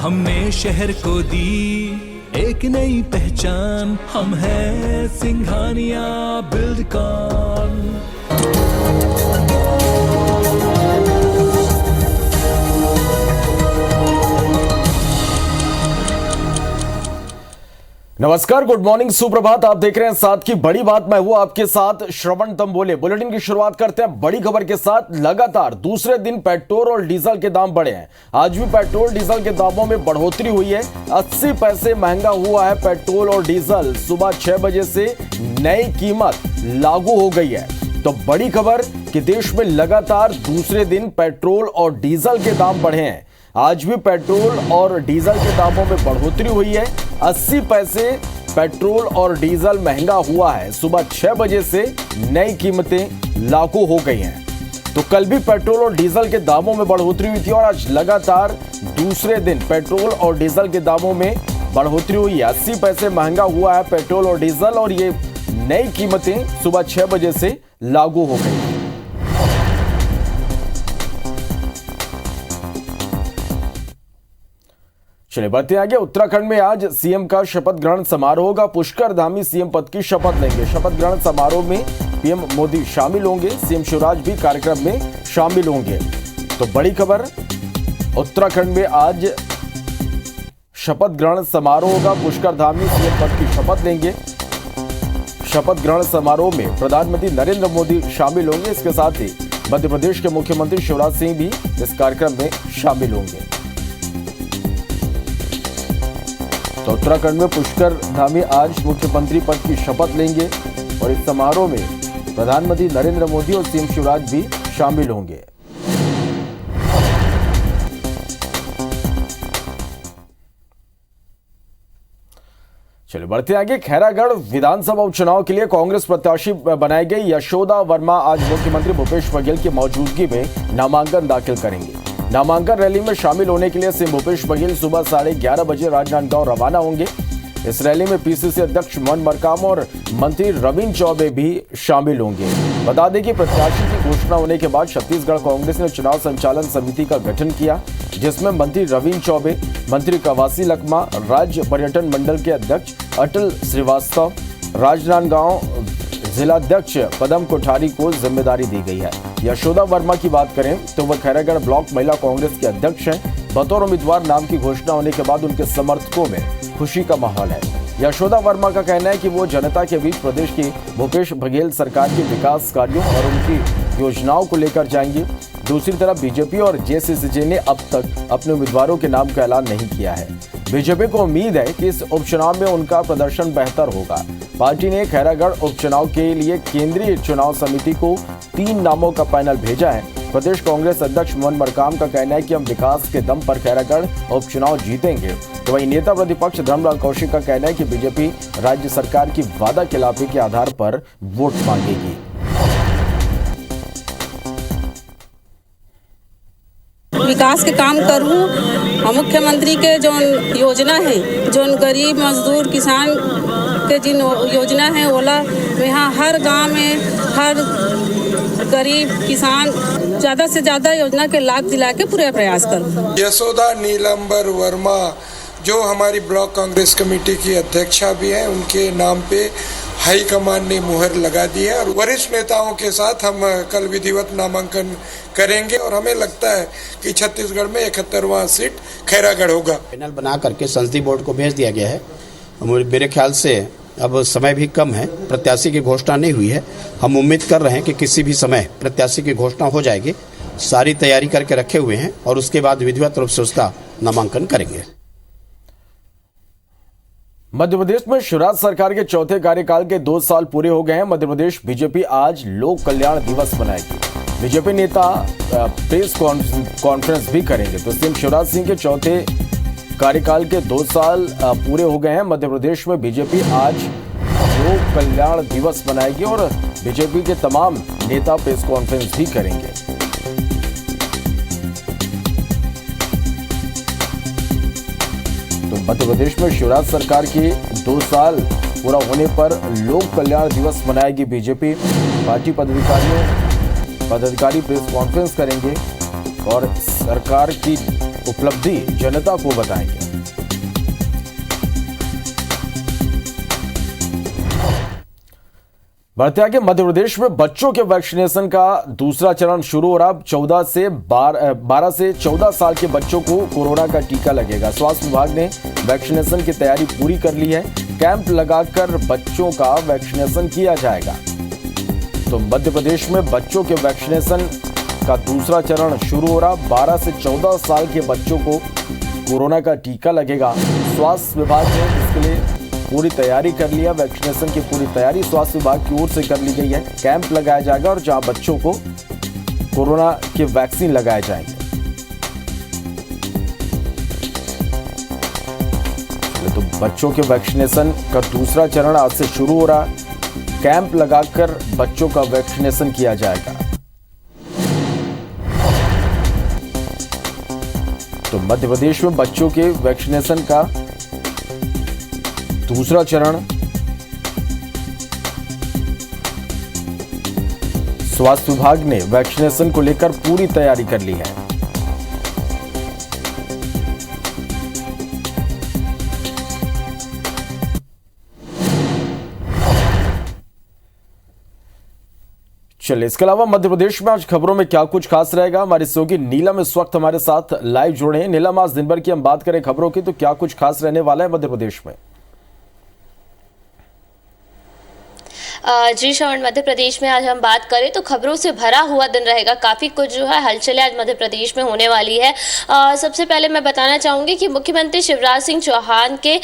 हमने शहर को दी एक नई पहचान, हम हैं सिंघानिया बिल्डकॉन। नमस्कार, गुड मॉर्निंग, सुप्रभात। आप देख रहे हैं साथ की बड़ी बात। मैं हूं आपके साथ श्रवण तंबोले। बुलेटिन की शुरुआत करते हैं बड़ी खबर के साथ। लगातार दूसरे दिन पेट्रोल और डीजल के दाम बढ़े हैं। आज भी पेट्रोल डीजल के दामों में बढ़ोतरी हुई है। 80 पैसे महंगा हुआ है पेट्रोल और डीजल। सुबह 6 बजे से नई कीमत लागू हो गई है। तो बड़ी खबर कि देश में लगातार दूसरे दिन पेट्रोल और डीजल के दाम बढ़े हैं। आज भी पेट्रोल और डीजल के दामों में बढ़ोतरी हुई है। 80 पैसे पेट्रोल और डीजल महंगा हुआ है। सुबह 6 बजे से नई कीमतें लागू हो गई हैं। तो कल भी पेट्रोल और डीजल के दामों में बढ़ोतरी हुई थी और आज लगातार दूसरे दिन पेट्रोल और डीजल के दामों में बढ़ोतरी हुई है। 80 पैसे महंगा हुआ है पेट्रोल और डीजल और ये नई कीमतें सुबह 6 बजे से लागू हो गई। चलिए बढ़ते आगे। उत्तराखंड में आज सीएम का शपथ ग्रहण समारोह होगा। पुष्कर धामी सीएम पद की शपथ लेंगे। शपथ ग्रहण समारोह में पीएम मोदी शामिल होंगे। सीएम शिवराज भी कार्यक्रम में शामिल होंगे। तो बड़ी खबर, उत्तराखंड में आज शपथ ग्रहण समारोह होगा। पुष्कर धामी सीएम पद की शपथ लेंगे। शपथ ग्रहण समारोह में प्रधानमंत्री नरेंद्र मोदी शामिल होंगे। इसके साथ ही मध्य प्रदेश के मुख्यमंत्री शिवराज सिंह भी इस कार्यक्रम में शामिल होंगे। तो उत्तराखंड में पुष्कर धामी आज मुख्यमंत्री पद की शपथ लेंगे और इस समारोह में प्रधानमंत्री नरेंद्र मोदी और सीएम शिवराज भी शामिल होंगे। चलिए बढ़ते आगे। खैरागढ़ विधानसभा उपचुनाव के लिए कांग्रेस प्रत्याशी बनाई गई यशोदा वर्मा आज मुख्यमंत्री भूपेश बघेल की मौजूदगी में नामांकन दाखिल करेंगे। नामांकन रैली में शामिल होने के लिए सीएम भूपेश बघेल सुबह 11:30 बजे राजनांदगांव रवाना होंगे। इस रैली में पीसीसी अध्यक्ष मोहन मरकाम और मंत्री रविंद्र चौबे भी शामिल होंगे। बता दें कि प्रत्याशी की घोषणा होने के बाद छत्तीसगढ़ कांग्रेस ने चुनाव संचालन समिति का गठन किया, जिसमें मंत्री रविंद्र चौबे, मंत्री कवासी लखमा, राज्य पर्यटन मंडल के अध्यक्ष अटल श्रीवास्तव, राजनांदगांव जिलाध्यक्ष पदम कोठारी को जिम्मेदारी दी गई है। यशोदा वर्मा की बात करें तो वह खैरागढ़ ब्लॉक महिला कांग्रेस के अध्यक्ष हैं। बतौर उम्मीदवार नाम की घोषणा होने के बाद उनके समर्थकों में खुशी का माहौल है। यशोदा वर्मा का कहना है कि वो जनता के बीच प्रदेश की भूपेश बघेल सरकार के विकास कार्यों और उनकी योजनाओं को लेकर जाएंगे। दूसरी तरफ बीजेपी और जेसीसीजे ने अब तक अपने उम्मीदवारों के नाम का ऐलान नहीं किया है। बीजेपी को उम्मीद है कि इस उपचुनाव में उनका प्रदर्शन बेहतर होगा। पार्टी ने खैरागढ़ उपचुनाव के लिए केंद्रीय चुनाव समिति को 3 नामों का पैनल भेजा है। प्रदेश कांग्रेस अध्यक्ष मोहन मरकाम का कहना है कि हम विकास के दम पर खैरागढ़ उपचुनाव जीतेंगे। तो वहीं नेता प्रतिपक्ष धर्मलाल कौशिक का कहना है कि बीजेपी राज्य सरकार की वादा खिलाफी के आधार पर वोट मांगेगी। विकास के काम करूं और मुख्यमंत्री के जो योजना है, जो गरीब मजदूर किसान के जिन योजना है, ओला यहाँ हर गांव में हर गरीब किसान ज़्यादा से ज़्यादा योजना के लाभ दिला के पूरा प्रयास करूं। यशोदा नीलंबर वर्मा जो हमारी ब्लॉक कांग्रेस कमेटी की अध्यक्षा भी हैं, उनके नाम पे हाईकमान ने मुहर लगा दी है और वरिष्ठ नेताओं के साथ हम कल विधिवत नामांकन करेंगे और हमें लगता है कि छत्तीसगढ़ में 71वां सीट खैरागढ़ होगा। पैनल बना करके संसदीय बोर्ड को भेज दिया गया है। मेरे ख्याल से अब समय भी कम है, प्रत्याशी की घोषणा नहीं हुई है। हम उम्मीद कर रहे हैं कि किसी भी समय प्रत्याशी की घोषणा हो जाएगी। सारी तैयारी करके रखे हुए हैं और उसके बाद विधिवत रूप से उसका नामांकन करेंगे। मध्य प्रदेश में शिवराज सरकार के चौथे कार्यकाल के 2 साल पूरे हो गए हैं। मध्य प्रदेश बीजेपी आज लोक कल्याण दिवस मनाएगी। बीजेपी नेता प्रेस कॉन्फ्रेंस भी करेंगे। तो सीएम शिवराज सिंह के चौथे कार्यकाल के 2 साल पूरे हो गए हैं। मध्य प्रदेश में बीजेपी आज लोक कल्याण दिवस मनाएगी और बीजेपी के तमाम नेता प्रेस कॉन्फ्रेंस भी करेंगे। तो मध्य प्रदेश में शिवराज सरकार की 2 साल पूरा होने पर लोक कल्याण दिवस मनाएगी बीजेपी। पार्टी पदाधिकारी प्रेस कॉन्फ्रेंस करेंगे और सरकार की उपलब्धि जनता को बताएंगे। बढ़ते आगे, मध्य प्रदेश में बच्चों के वैक्सीनेशन का दूसरा चरण शुरू हो रहा। 12 से 14 साल के बच्चों को कोरोना का टीका लगेगा। स्वास्थ्य विभाग ने वैक्सीनेशन की तैयारी पूरी कर ली है। कैंप लगाकर बच्चों का वैक्सीनेशन किया जाएगा। तो मध्य प्रदेश में बच्चों के वैक्सीनेशन का दूसरा चरण शुरू हो रहा। 12 से 14 साल के बच्चों को कोरोना का टीका लगेगा। स्वास्थ्य विभाग ने इसके लिए पूरी तैयारी कर लिया। वैक्सीनेशन की पूरी तैयारी स्वास्थ्य विभाग की ओर से कर ली गई है। कैंप लगाया जाएगा और जहां बच्चों को कोरोना के वैक्सीन लगाए जाएंगे। तो बच्चों के वैक्सीनेशन का दूसरा चरण आज से शुरू हो रहा। कैंप लगाकर बच्चों का वैक्सीनेशन किया जाएगा। तो मध्य प्रदेश में बच्चों के वैक्सीनेशन का दूसरा चरण, स्वास्थ्य विभाग ने वैक्सीनेशन को लेकर पूरी तैयारी कर ली है। चलिए, इसके अलावा मध्य प्रदेश में आज खबरों में क्या कुछ खास रहेगा, हमारी सहयोगी नीलम इस वक्त हमारे साथ लाइव जुड़े हैं। नीलम, आज दिन भर की हम बात करें खबरों की तो क्या कुछ खास रहने वाला है मध्य प्रदेश में? जी श्रवण, मध्य प्रदेश में आज हम बात करें तो खबरों से भरा हुआ दिन रहेगा। काफ़ी कुछ जो है हलचलें आज मध्य प्रदेश में होने वाली है। सबसे पहले मैं बताना चाहूँगी कि मुख्यमंत्री शिवराज सिंह चौहान के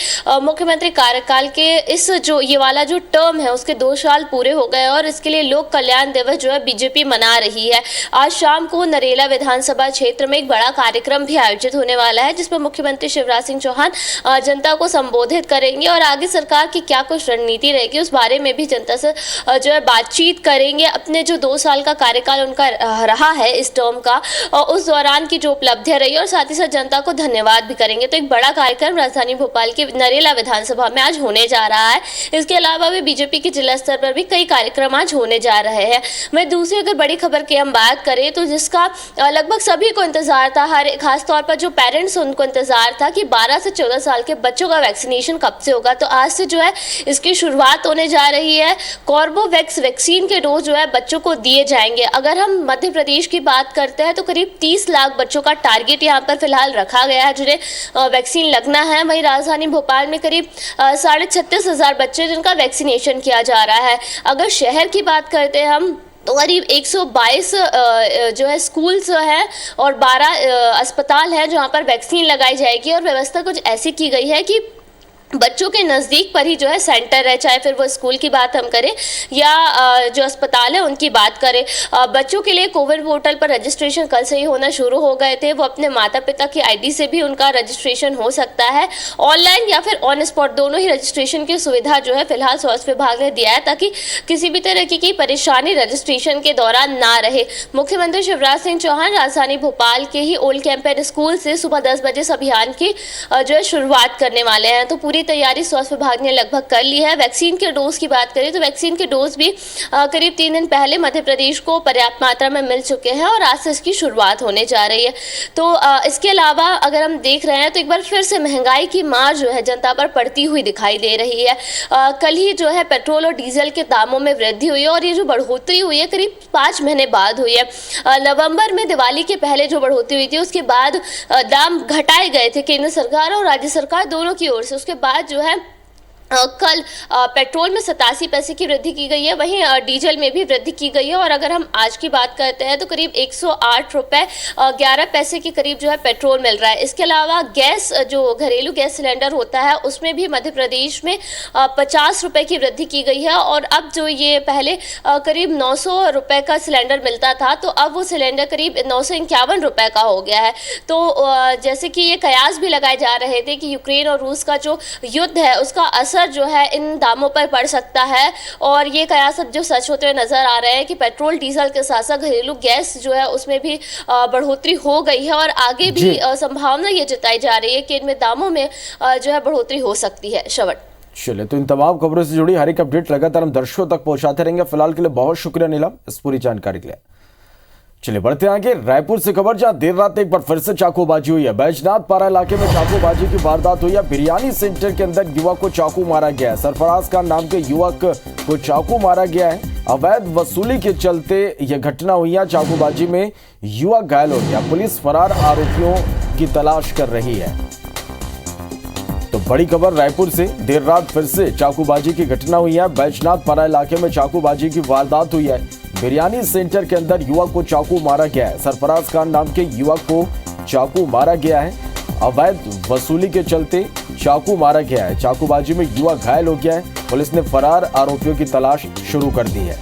मुख्यमंत्री कार्यकाल के इस जो ये वाला जो टर्म है उसके 2 साल पूरे हो गए और इसके लिए लोक कल्याण दिवस जो है बीजेपी मना रही है। आज शाम को नरेला विधानसभा क्षेत्र में एक बड़ा कार्यक्रम भी आयोजित होने वाला है जिसमें मुख्यमंत्री शिवराज सिंह चौहान जनता को संबोधित करेंगे और आगे सरकार की क्या कुछ रणनीति रहेगी उस बारे में भी जनता से जो है बातचीत करेंगे। अपने जो 2 साल का कार्यकाल उनका रहा है इस टर्म का और उस दौरान की जो उपलब्धियां रही और साथ ही साथ जनता को धन्यवाद भी करेंगे। तो एक बड़ा कार्यक्रम राजधानी भोपाल की नरेला विधानसभा में आज होने जा रहा है। इसके अलावा भी बीजेपी के जिला स्तर पर भी कई कार्यक्रम आज होने जा रहे हैं। वहीं दूसरी अगर बड़ी खबर की हम बात करें तो जिसका लगभग सभी को इंतजार था, हर खासतौर पर जो पेरेंट्स उनको इंतजार था कि 12 से 14 साल के बच्चों का वैक्सीनेशन कब से होगा। तो आज से जो है इसकी शुरुआत होने जा रही है। कॉर्बोवैक्स वैक्सीन के डोज जो है बच्चों को दिए जाएंगे। अगर हम मध्य प्रदेश की बात करते हैं तो करीब 30 लाख बच्चों का टारगेट यहाँ पर फिलहाल रखा गया है जिन्हें वैक्सीन लगना है। वहीं राजधानी भोपाल में करीब 36,500 बच्चे जिनका वैक्सीनेशन किया जा रहा है। अगर शहर की बात करते हैं हम तो करीब 122 जो है स्कूल्स हैं और 12 अस्पताल हैं जहाँ पर वैक्सीन लगाई जाएगी और व्यवस्था कुछ ऐसी की गई है कि बच्चों के नज़दीक पर ही जो है सेंटर है, चाहे फिर वो स्कूल की बात हम करें या जो अस्पताल है उनकी बात करें। बच्चों के लिए कोविन पोर्टल पर रजिस्ट्रेशन कल से ही होना शुरू हो गए थे। वो अपने माता पिता की आईडी से भी उनका रजिस्ट्रेशन हो सकता है। ऑनलाइन या फिर ऑन स्पॉट दोनों ही रजिस्ट्रेशन की सुविधा जो है फिलहाल स्वास्थ्य विभाग ने दिया है ताकि किसी भी तरह की परेशानी रजिस्ट्रेशन के दौरान ना रहे। मुख्यमंत्री शिवराज सिंह चौहान राजधानी भोपाल के ही ओल्ड कैंपेन स्कूल से सुबह 10 बजे इस अभियान की जो है शुरुआत करने वाले हैं। तो पूरी तैयारी स्वास्थ्य विभाग ने लगभग कर ली है। वैक्सीन के डोज की बात करें तो वैक्सीन के डोज भी करीब 3 दिन पहले मध्य प्रदेश को पर्याप्त मात्रा में मिल चुके हैं और आज से इसकी शुरुआत होने जा रही है। तो इसके अलावा अगर हम देख रहे हैं तो एक बार फिर से महंगाई की मार जो है जनता पर पड़ती हुई दिखाई दे रही है। कल ही जो है पेट्रोल और डीजल के दामों में वृद्धि हुई है और ये जो बढ़ोतरी हुई है करीब 5 महीने बाद हुई है। नवंबर में दिवाली के पहले जो बढ़ोतरी हुई थी उसके बाद दाम घटाए गए थे केंद्र सरकार और राज्य सरकार दोनों की ओर से। उसके बाद जो है कल पेट्रोल में 87 पैसे की वृद्धि की गई है, वहीं डीजल में भी वृद्धि की गई है और अगर हम आज की बात करते हैं तो करीब 108 रुपये 11 पैसे के करीब जो है पेट्रोल मिल रहा है। इसके अलावा गैस जो घरेलू गैस सिलेंडर होता है उसमें भी मध्य प्रदेश में 50 रुपये की वृद्धि की गई है और अब जो ये पहले करीब 900 रुपये का सिलेंडर मिलता था तो अब वो सिलेंडर करीब 951 रुपये का हो गया है। तो जैसे कि ये कयास भी लगाए जा रहे थे कि यूक्रेन और रूस का जो युद्ध है उसका असर जो है इन दामों पर पड़ सकता है और ये कयास अब जो सच होते हुए नजर आ रहे हैं कि पेट्रोल डीजल के साथ साथ घरेलू गैस जो है उसमें भी बढ़ोतरी हो गई है और आगे भी संभावना ये जताई जा रही है कि इनमें दामों में जो है बढ़ोतरी हो सकती है। श्रवण, चलिए, तो इन तमाम खबरों से जुड़ी हर एक अपडेट लगातार हम दर्शकों तक पहुंचाते रहेंगे। फिलहाल के लिए बहुत शुक्रिया नीलम इस पूरी जानकारी के लिए। चलिए बढ़ते आगे रायपुर से खबर, जहां देर रात एक बार फिर से चाकूबाजी हुई है। बैजनाथ पारा इलाके में चाकूबाजी की वारदात हुई है। बिरयानी सेंटर के अंदर युवक को चाकू मारा गया है। सरफराज खान नाम के युवक को चाकू मारा गया है। अवैध वसूली के चलते यह घटना हुई है। चाकूबाजी में युवक घायल हो गया। पुलिस फरार आरोपियों की तलाश कर रही है। तो बड़ी खबर रायपुर से, देर रात फिर से चाकूबाजी की घटना हुई है। बैजनाथ पारा इलाके में चाकूबाजी की वारदात हुई है। बिरयानी सेंटर के अंदर युवक को चाकू मारा गया है। सरफराज खान नाम के युवक को चाकू मारा गया है। अवैध वसूली के चलते चाकू मारा गया है। चाकूबाजी में युवक घायल हो गया है। पुलिस ने फरार आरोपियों की तलाश शुरू कर दी है।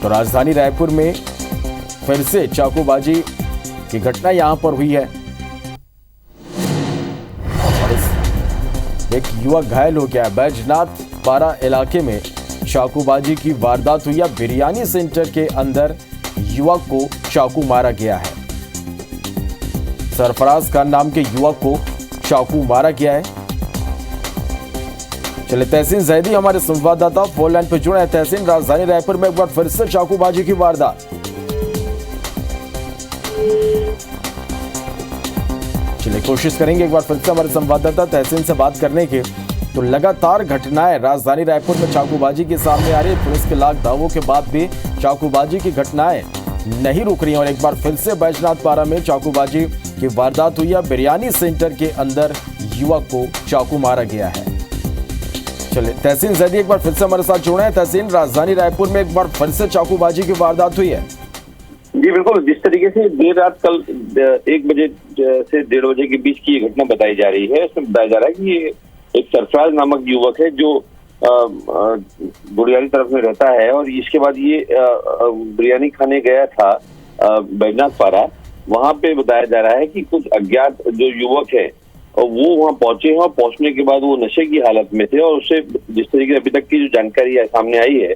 तो राजधानी रायपुर में फिर से चाकूबाजी की घटना यहां पर हुई है। एक युवक घायल हो गया है। बैजनाथ पारा इलाके में चाकूबाजी की वारदात हुई है। बिरयानी सेंटर के अंदर युवक को चाकू मारा गया है। सरफराज खान नाम के युवक को चाकू मारा गया है। चले तहसीन जैदी हमारे संवाददाता फोन लाइन पर जुड़े हैं। तहसीन, राजधानी रायपुर में एक बार फिर से चाकूबाजी की वारदात। चलिए कोशिश करेंगे एक बार फिर से हमारे संवाददाता तहसीन से बात करने की। तो लगातार घटनाएं राजधानी रायपुर में चाकूबाजी के सामने आ रही है। पुलिस के लाख दावों के बाद भी चाकूबाजी की घटनाएं नहीं रुक रही हैं और एक बार फिर से बैजनाथ पारा में चाकूबाजी की वारदात हुई है। बिरयानी सेंटर के अंदर युवक को चाकू मारा गया है। चलिए तहसीन जैदी एक बार फिर से हमारे साथ जुड़े हैं। तहसीन, राजधानी रायपुर में एक बार फिर से चाकूबाजी की वारदात हुई है। जी बिल्कुल, जिस तरीके से देर रात कल 1 बजे से 1:30 बजे के बीच की ये घटना बताई जा रही है, इसमें बताया जा रहा है कि ये एक सरफराज नामक युवक है जो बुढ़ियारी तरफ में रहता है और इसके बाद ये बिरयानी खाने गया था बैजनाथ पारा। वहां पे बताया जा रहा है कि कुछ अज्ञात जो युवक है और वो वहां पहुंचे हैं और पहुंचने के बाद वो नशे की हालत में थे और उससे जिस तरीके से अभी तक की जो जानकारी सामने आई है,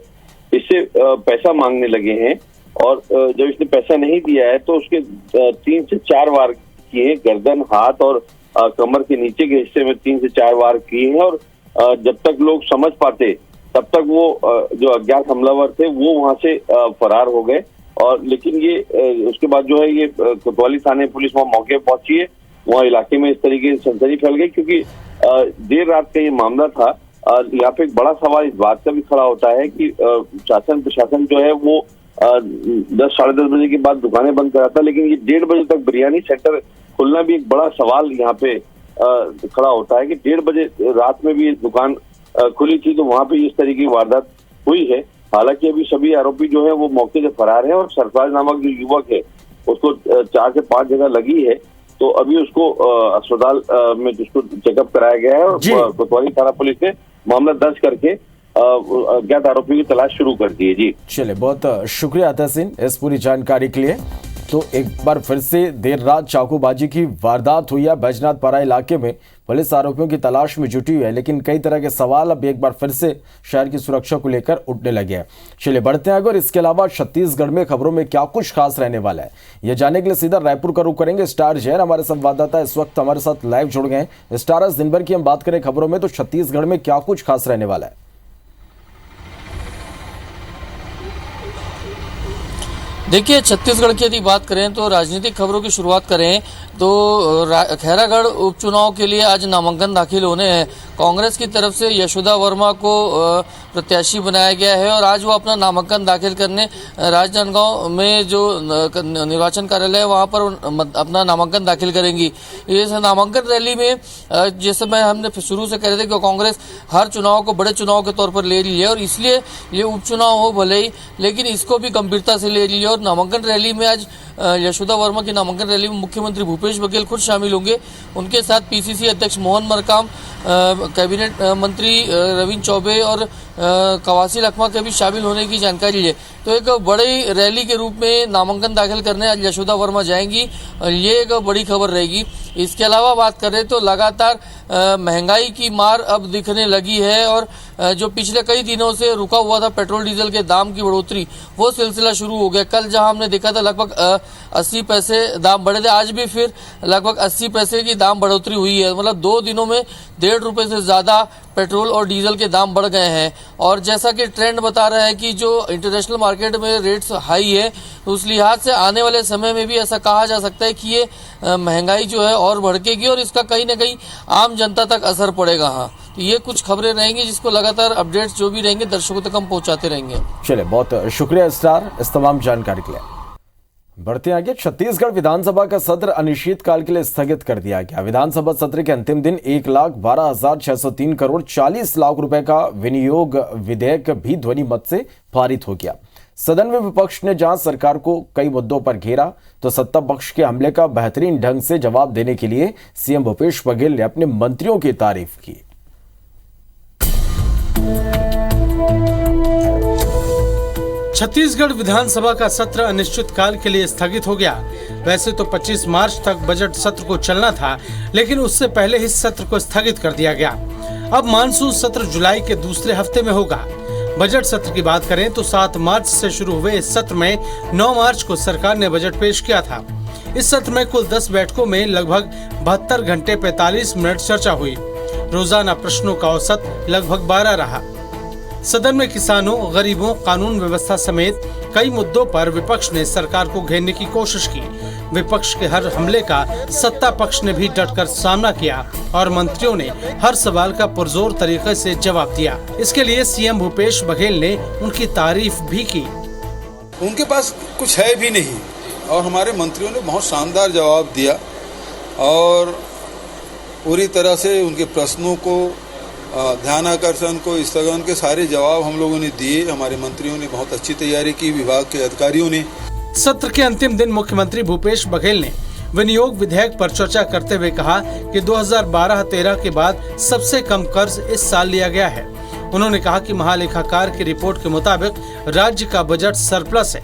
इससे पैसा मांगने लगे हैं और जब इसने पैसा नहीं दिया है तो उसके 3 से 4 वार किए, गर्दन, हाथ और कमर के नीचे के हिस्से में 3 से 4 वार किए हैं और जब तक लोग समझ पाते तब तक वो जो अज्ञात हमलावर थे वो वहां से फरार हो गए। और लेकिन ये उसके बाद जो है ये कोतवाली थाने पुलिस वहां मौके पर पहुंची है। वहां इलाके में इस तरीके से सनसनी फैल गई क्योंकि देर रात का ये मामला था। यहाँ पे एक बड़ा सवाल इस बात का भी खड़ा होता है कि शासन प्रशासन जो है वो 10 साढ़े 10 बजे के बाद दुकानें बंद कराता, लेकिन ये 1:30 बजे तक बिरयानी सेंटर खुलना भी एक बड़ा सवाल यहाँ पे खड़ा होता है कि 1:30 बजे रात में भी दुकान खुली थी तो वहां पे इस तरीके की वारदात हुई है। हालांकि अभी सभी आरोपी जो है वो मौके से फरार है और सरफराज नामक जो युवक है उसको 4 से 5 जगह लगी है, तो अभी उसको अस्पताल में जिसको चेकअप कराया गया है और कोतवाली थाना पुलिस ने मामला दर्ज करके अज्ञात आरोपी की तलाश शुरू कर दी है। जी चलिए, बहुत शुक्रिया तहसीन इस पूरी जानकारी के लिए। तो एक बार फिर से देर रात चाकूबाजी की वारदात हुई है बैजनाथ पारा इलाके में। पुलिस आरोपियों की तलाश में जुटी हुई है, लेकिन कई तरह के सवाल अब एक बार फिर से शहर की सुरक्षा को लेकर उठने लगे हैं। चलिए बढ़ते हैं और इसके अलावा छत्तीसगढ़ में खबरों में क्या कुछ खास रहने वाला है, यह जानने के लिए सीधा रायपुर का रुख करेंगे। स्टार जैन हमारे संवाददाता इस वक्त हमारे साथ लाइव जुड़ गए हैं। स्टार, आज दिन भर की हम बात करें खबरों में तो छत्तीसगढ़ में क्या कुछ खास रहने वाला है? देखिए, छत्तीसगढ़ की यदि बात करें तो राजनीतिक खबरों की शुरुआत करें तो खैरागढ़ उपचुनाव के लिए आज नामांकन दाखिल होने हैं। कांग्रेस की तरफ से यशोदा वर्मा को प्रत्याशी बनाया गया है और आज वो अपना नामांकन दाखिल करने राजनांदगांव में जो निर्वाचन कार्यालय है वहां पर अपना नामांकन दाखिल करेंगी। इस नामांकन रैली में जिस समय हमने शुरू से कह रहे थे कि कांग्रेस हर चुनाव को बड़े चुनाव के तौर पर ले रही है और इसलिए ये उपचुनाव हो भले ही, लेकिन इसको भी गंभीरता से ले रही है। और नामांकन रैली में आज यशोदा वर्मा की नामांकन रैली में मुख्यमंत्री भूपेश बघेल खुद शामिल होंगे। उनके साथ पीसीसी अध्यक्ष मोहन मरकाम, कैबिनेट मंत्री रविंद्र चौबे और कवासी लखमा के भी शामिल होने की जानकारी है। तो एक बड़ी रैली के रूप में नामांकन दाखिल करने आज यशोदा वर्मा जाएंगी, ये एक बड़ी खबर रहेगी। इसके अलावा बात करें तो लगातार महंगाई की मार अब दिखने लगी है और जो पिछले कई दिनों से रुका हुआ था पेट्रोल डीजल के दाम की बढ़ोतरी, वो सिलसिला शुरू हो गया। कल जहां हमने देखा था लगभग 80 पैसे दाम बढ़े थे, आज भी फिर लगभग 80 पैसे की दाम बढ़ोतरी हुई है। मतलब 2 दिनों में 1.5 रुपए से ज्यादा पेट्रोल और डीजल के दाम बढ़ गए हैं। और जैसा कि ट्रेंड बता रहा है कि जो इंटरनेशनल मार्केट में रेट्स हाई है, तो उस लिहाज से आने वाले समय में भी ऐसा कहा जा सकता है कि ये महंगाई जो है और भड़केगी और इसका कहीं ना कहीं आम जनता तक असर पड़ेगा। हाँ, तो ये कुछ खबरें रहेंगी जिसको लगातार अपडेट्स जो भी रहेंगे दर्शकों तक हम पहुंचाते रहेंगे। चलिए, बहुत शुक्रिया स्टार इस तमाम जानकारी के लिए। बढ़ते आगे, छत्तीसगढ़ विधानसभा का सत्र अनिश्चितकाल के लिए स्थगित कर दिया गया। विधानसभा सत्र के अंतिम दिन 1,12,603 करोड़ 40 लाख रुपए का विनियोग विधेयक भी ध्वनि मत से पारित हो गया। सदन में विपक्ष ने जहां सरकार को कई मुद्दों पर घेरा, तो सत्ता पक्ष के हमले का बेहतरीन ढंग से जवाब देने के लिए सीएम भूपेश बघेल ने अपने मंत्रियों की तारीफ की। छत्तीसगढ़ विधानसभा का सत्र अनिश्चितकाल के लिए स्थगित हो गया। वैसे तो 25 मार्च तक बजट सत्र को चलना था, लेकिन उससे पहले ही सत्र को स्थगित कर दिया गया। अब मानसून सत्र जुलाई के दूसरे हफ्ते में होगा। बजट सत्र की बात करें तो 7 मार्च से शुरू हुए इस सत्र में 9 मार्च को सरकार ने बजट पेश किया था। इस सत्र में कुल 10 बैठकों में लगभग 72 घंटे 45 मिनट चर्चा हुई। रोजाना प्रश्नों का औसत लगभग 12 रहा। सदन में किसानों, गरीबों, कानून व्यवस्था समेत कई मुद्दों पर विपक्ष ने सरकार को घेरने की कोशिश की। विपक्ष के हर हमले का सत्ता पक्ष ने भी डटकर सामना किया और मंत्रियों ने हर सवाल का पुरजोर तरीके से जवाब दिया। इसके लिए सीएम भूपेश बघेल ने उनकी तारीफ भी की। उनके पास कुछ है भी नहीं और हमारे मंत्रियों ने बहुत शानदार जवाब दिया और पूरी तरह से उनके प्रश्नों को, ध्यानाकर्षण को, स्थगन के सारे जवाब हम लोगों ने दिए। हमारे मंत्रियों ने बहुत अच्छी तैयारी की, विभाग के अधिकारियों ने। सत्र के अंतिम दिन मुख्यमंत्री भूपेश बघेल ने विनियोग विधेयक पर चर्चा करते हुए कहा कि 2012-13 के बाद सबसे कम कर्ज इस साल लिया गया है। उन्होंने कहा कि महालेखाकार की रिपोर्ट के मुताबिक राज्य का बजट सरप्लस है।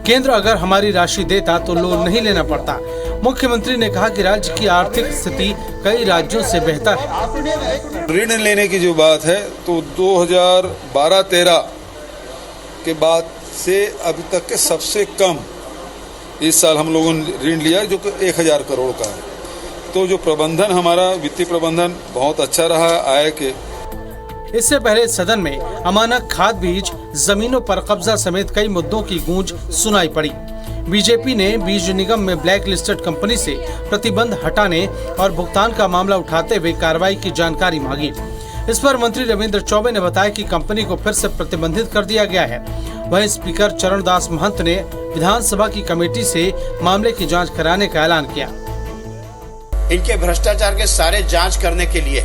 केंद्र अगर हमारी राशि देता तो लोन नहीं लेना पड़ता। मुख्यमंत्री ने कहा कि राज्य की आर्थिक स्थिति कई राज्यों से बेहतर है। ऋण लेने की जो बात है तो 2012-13 के बाद से अभी तक के सबसे कम इस साल हम लोगों ने ऋण लिया, जो कि 1,000 करोड़ का है। तो जो प्रबंधन, हमारा वित्तीय प्रबंधन बहुत अच्छा रहा आय के। इससे पहले सदन में अमानक खाद बीज, जमीनों पर कब्जा समेत कई मुद्दों की गूंज सुनाई पड़ी। बीजेपी ने बीज निगम में ब्लैक लिस्टेड कंपनी से प्रतिबंध हटाने और भुगतान का मामला उठाते हुए कार्रवाई की जानकारी मांगी। इस पर मंत्री रविंद्र चौबे ने बताया कि कंपनी को फिर से प्रतिबंधित कर दिया गया है। वहीं स्पीकर चरणदास महंत ने विधानसभा की कमेटी से मामले की जांच कराने का ऐलान किया। इनके भ्रष्टाचार के सारे जांच करने के लिए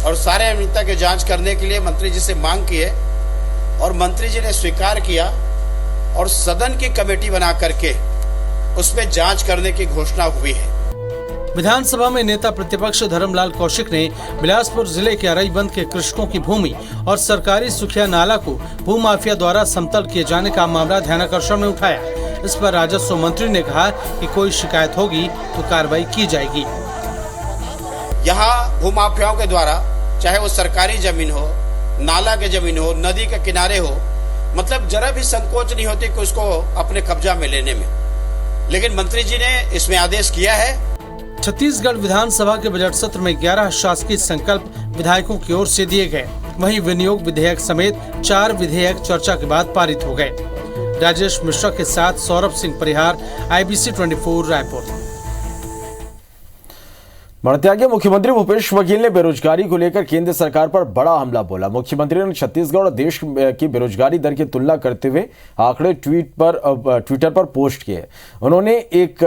और सारे अनियमितता के जांच करने के लिए मंत्री जी से मांग की है और मंत्री जी ने स्वीकार किया और सदन की कमेटी बना करके उसमें जांच करने की घोषणा हुई है। विधानसभा में नेता प्रतिपक्ष धर्मलाल कौशिक ने बिलासपुर जिले के अरईबंद के कृषकों की भूमि और सरकारी सुखिया नाला को भूमाफिया द्वारा समतल किए जाने का मामला ध्यानाकर्षण में उठाया। इस पर राजस्व मंत्री ने कहा कि कोई शिकायत होगी तो कार्रवाई की जाएगी। यहाँ भूमाफियाओं के द्वारा, चाहे वो सरकारी जमीन हो, नाला के जमीन हो, नदी के किनारे हो, मतलब जरा भी संकोच नहीं होती कि उसको अपने कब्जा में लेने में। लेकिन मंत्री जी ने इसमें आदेश किया है। छत्तीसगढ़ विधानसभा के बजट सत्र में 11 शासकीय संकल्प विधायकों की ओर से दिए गए। वहीं विनियोग विधेयक समेत 4 विधेयक चर्चा के बाद पारित हो गए। राजेश मिश्रा के साथ सौरभ सिंह परिहार, IBC 24 रायपुर। बढ़ते आगे, मुख्यमंत्री भूपेश बघेल ने बेरोजगारी को लेकर केंद्र सरकार पर बड़ा हमला बोला। मुख्यमंत्री ने छत्तीसगढ़ और देश की बेरोजगारी दर की तुलना करते हुए आंकड़े ट्विटर पर पोस्ट किए। उन्होंने एक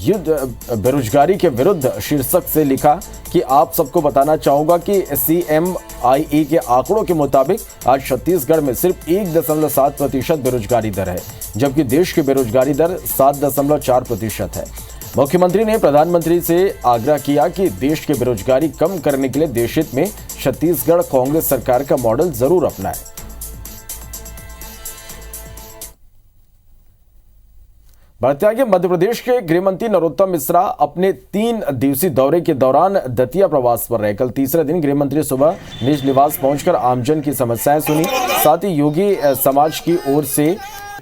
युद्ध बेरोजगारी के विरुद्ध शीर्षक से लिखा कि आप सबको बताना चाहूंगा कि CMIE के आंकड़ों के मुताबिक आज छत्तीसगढ़ में सिर्फ 1.7% बेरोजगारी दर है, जबकि देश की बेरोजगारी दर 7.4% है। मुख्यमंत्री ने प्रधानमंत्री से आग्रह किया कि देश की बेरोजगारी कम करने के लिए देशहित में छत्तीसगढ़ कांग्रेस सरकार का मॉडल जरूर अपनाए। बढ़ते आगे, मध्य प्रदेश के गृह मंत्री नरोत्तम मिश्रा अपने 3 दिवसीय दौरे के दौरान दतिया प्रवास पर रहे। कल तीसरे दिन गृह मंत्री सुबह निज निवास पहुंचकर आमजन की समस्याएं सुनी। साथ ही योगी समाज की ओर से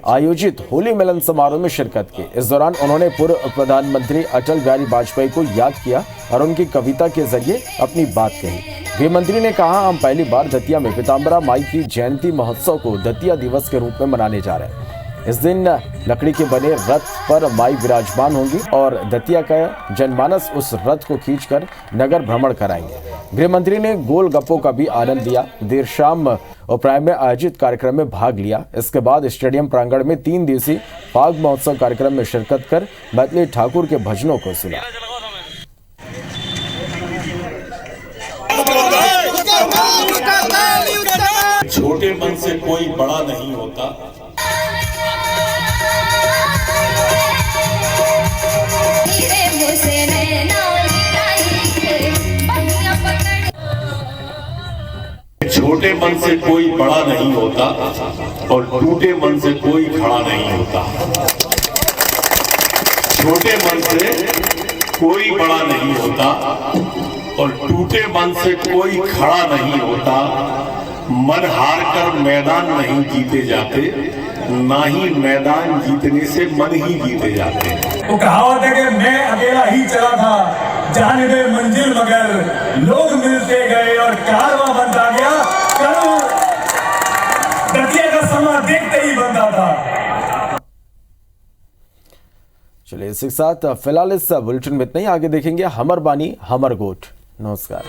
आयोजित होली मिलन समारोह में शिरकत की। इस दौरान उन्होंने पूर्व प्रधानमंत्री अटल बिहारी वाजपेयी को याद किया और उनकी कविता के जरिए अपनी बात कही। गृह मंत्री ने कहा, हम पहली बार दतिया में पीताम्बरा माई की जयंती महोत्सव को दतिया दिवस के रूप में मनाने जा रहे हैं। इस दिन लकड़ी के बने रथ पर माई विराजमान होंगी और दतिया का जनमानस उस रथ को खींचकर नगर भ्रमण कराएंगे। गृह मंत्री ने गोलगप्पों का भी आनंद लिया। देर शाम ओपराय में आयोजित कार्यक्रम में भाग लिया। इसके बाद स्टेडियम प्रांगण में 3 दिवसीय फाग महोत्सव कार्यक्रम में शिरकत कर मैथिली ठाकुर के भजनों को सुना। छोटे मन से कोई बड़ा नहीं होता। छोटे मन से कोई बड़ा नहीं होता और टूटे मन से कोई खड़ा नहीं होता। छोटे मन से कोई बड़ा नहीं होता और टूटे मन से कोई खड़ा नहीं होता। मन हार कर मैदान नहीं जीते जाते, ना ही मैदान जीतने से मन ही जीते जाते हैं। वो कहावत है कि मैं अकेला ही चला था, जाने दे मंजिल मगर लोग मिलते गए और कारवां बनता गया। दतिया का समा देखते ही बनता था। चलिए इसी के साथ फिलहाल इस बुलेटिन में इतना ही। आगे देखेंगे हमर बानी हमर गोठ। नमस्कार।